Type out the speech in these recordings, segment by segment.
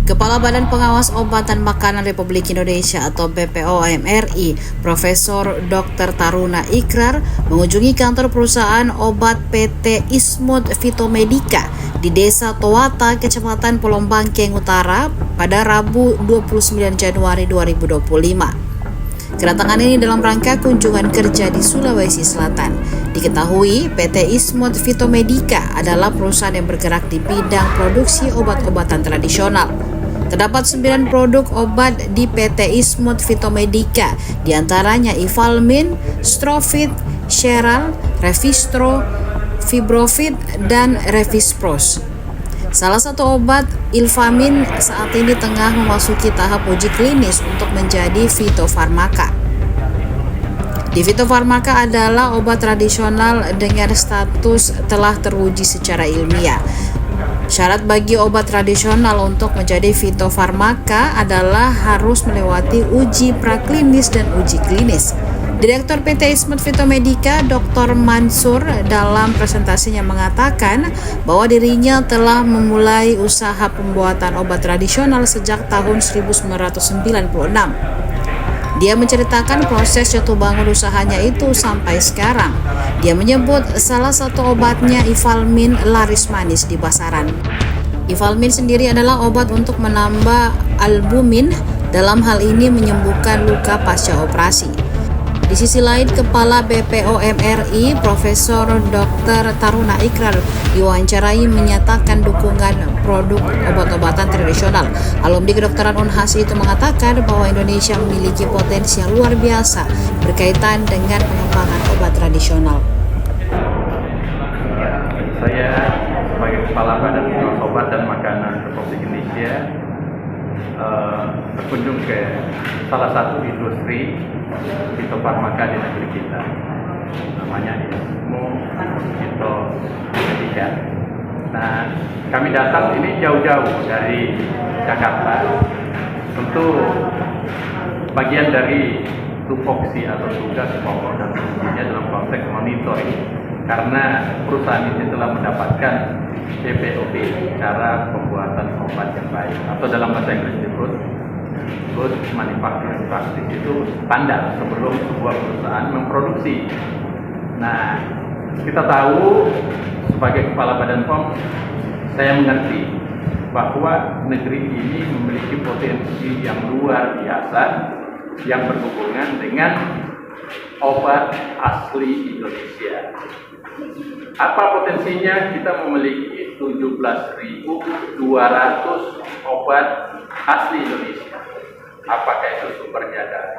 Kepala Badan Pengawas Obat dan Makanan Republik Indonesia atau BPOM RI, Profesor Dr. Taruna Ikrar, mengunjungi kantor perusahaan obat PT Ismod Fitomedica di Desa Towata, Kecamatan Pulau Bangkeng Utara pada Rabu 29 Januari 2025. Kedatangan ini dalam rangka kunjungan kerja di Sulawesi Selatan. Diketahui PT Ismod Fitomedica adalah perusahaan yang bergerak di bidang produksi obat-obatan tradisional. Terdapat 9 produk obat di PT Ismod Fitomedica, diantaranya Ivalmin, Strofit, Sheral, Revistro, Fibrofit, dan Revispros. Salah satu obat, Ilvamin, saat ini tengah memasuki tahap uji klinis untuk menjadi fitofarmaka. Di fitofarmaka adalah obat tradisional dengan status telah teruji secara ilmiah. Syarat bagi obat tradisional untuk menjadi fitofarmaka adalah harus melewati uji praklinis dan uji klinis. Direktur PT Ismod Fitomedica, Dr. Mansur, dalam presentasinya mengatakan bahwa dirinya telah memulai usaha pembuatan obat tradisional sejak tahun 1996. Dia menceritakan proses jatuh bangun usahanya itu sampai sekarang. Dia menyebut salah satu obatnya Ivalmin laris manis di pasaran. Ivalmin sendiri adalah obat untuk menambah albumin, dalam hal ini menyembuhkan luka pasca operasi. Di sisi lain, Kepala BPOM RI, Profesor Dr. Taruna Ikrar, diwawancarai menyatakan dukungan produk obat-obatan tradisional. Alumni kedokteran Unhas itu mengatakan bahwa Indonesia memiliki potensi yang luar biasa berkaitan dengan pengembangan obat tradisional. Saya sebagai Kepala Badan Pengawas Obat dan Makanan Republik Indonesia berkunjung ke salah satu industri fitofarmaka di negeri kita, namanya Ismod Fitomedica. Nah, kami datang ini jauh-jauh dari Jakarta, tentu bagian dari tupoksi atau tugas pokok dan fungsinya dalam konteks monitoring, karena perusahaan ini telah mendapatkan BPOP, cara pembuatan obat yang baik, atau dalam bahasa Inggris disebut Good Manufacturing Practice, itu standar sebelum sebuah perusahaan memproduksi. Nah, kita tahu sebagai Kepala Badan POM, saya mengerti bahwa negeri ini memiliki potensi yang luar biasa yang berhubungan dengan obat asli Indonesia. Apa potensinya? Kita memiliki 17.200 obat asli Indonesia. Apakah itu sumbernya dari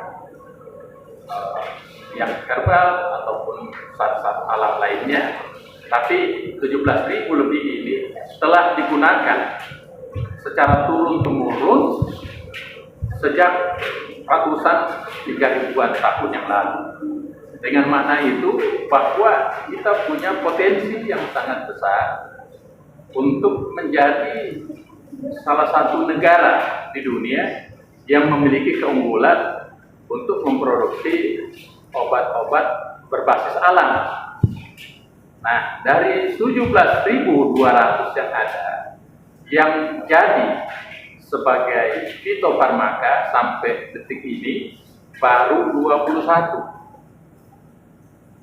yang herbal ataupun zat-zat alam lainnya, tapi 17.000 lebih ini telah digunakan secara turun-temurun sejak ratusan 3.000-an tahun yang lalu. Dengan makna itu bahwa kita punya potensi yang sangat besar untuk menjadi salah satu negara di dunia yang memiliki keunggulan untuk memproduksi obat-obat berbasis alam. Nah, dari 17.200 yang ada, yang jadi sebagai fitofarmaka sampai detik ini baru 21.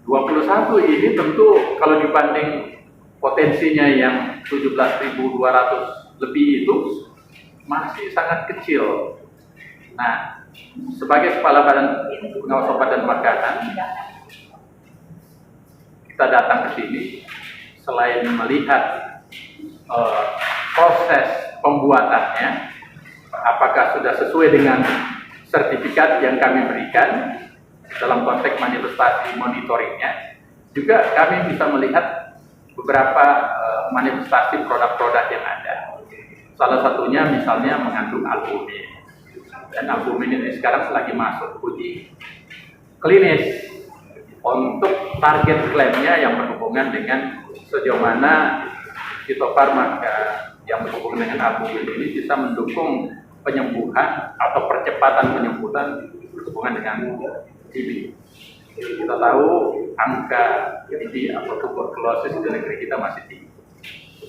21 ini tentu kalau dibanding potensinya yang 17.200 lebih itu masih sangat kecil. Nah, sebagai Kepala Badan Pengawas Obat dan Makanan, kita datang ke sini selain melihat proses pembuatannya, apakah sudah sesuai dengan sertifikat yang kami berikan dalam konteks manifestasi monitoringnya, juga kami bisa melihat beberapa manifestasi produk-produk yang ada. Salah satunya misalnya mengandung albumin, dan albumin ini sekarang lagi masuk uji klinis untuk target klaimnya yang berhubungan dengan sejauh mana fitofarmaka yang berhubungan dengan albumin ini bisa mendukung penyembuhan atau percepatan penyembuhan berhubungan dengan TB. Kita tahu angka TB atau tuberkulosis di negeri kita masih tinggi.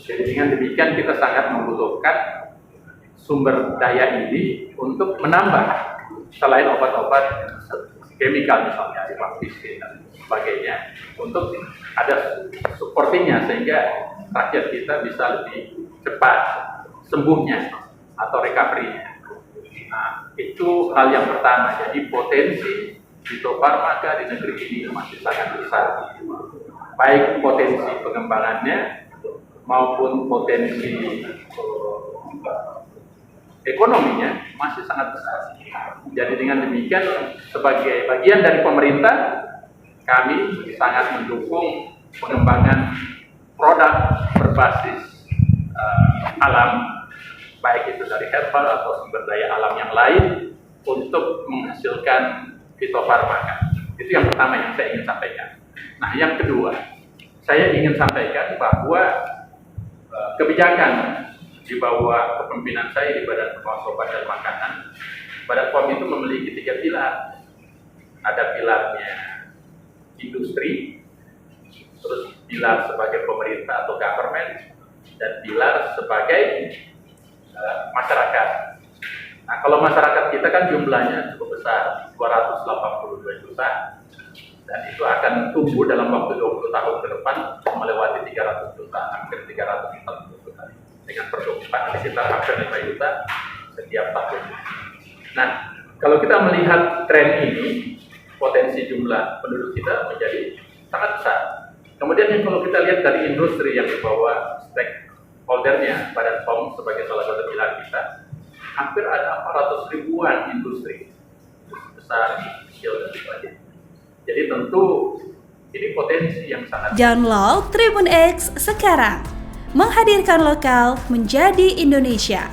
Jadi dengan demikian kita sangat membutuhkan sumber daya ini untuk menambah selain obat-obat kimikal misalnya rifampicin dan sebagainya, untuk ada supportingnya sehingga rakyat kita bisa lebih cepat sembuhnya atau recovery-nya. Nah, itu hal yang pertama. Jadi potensi fitofarmaka di negeri ini masih sangat besar, baik potensi pengembangannya maupun potensi ekonominya masih sangat besar. Jadi dengan demikian, sebagai bagian dari pemerintah, kami sangat mendukung pengembangan produk berbasis alam, baik itu dari herbal atau sumber daya alam yang lain, untuk menghasilkan fitofarmaka. Itu yang pertama yang saya ingin sampaikan. Nah, yang kedua, saya ingin sampaikan bahwa kebijakan di bawah kepemimpinan saya di Badan Pengawas Obat dan Makanan, Badan POM itu memiliki 3 pilar. Ada pilarnya industri, terus pilar sebagai pemerintah atau government, dan pilar sebagai masyarakat. Nah, kalau masyarakat kita kan jumlahnya cukup besar, 282 juta, dan itu akan tumbuh dalam waktu 20 tahun ke depan melewati 300 juta, hampir 340 juta, dengan pertumbuhan sekitar hampir 5 juta setiap tahun. Nah, kalau kita melihat tren ini, potensi jumlah penduduk kita menjadi sangat besar. Kemudian yang kalau kita lihat dari industri yang dibawa stakeholdernya Badan POM sebagai salah satu pilar kita, hampir ada 400 ribuan industri besar, kecil, dan sebagainya. Jadi tentu ini potensi yang sangat. Download Tribun X sekarang, menghadirkan lokal menjadi Indonesia.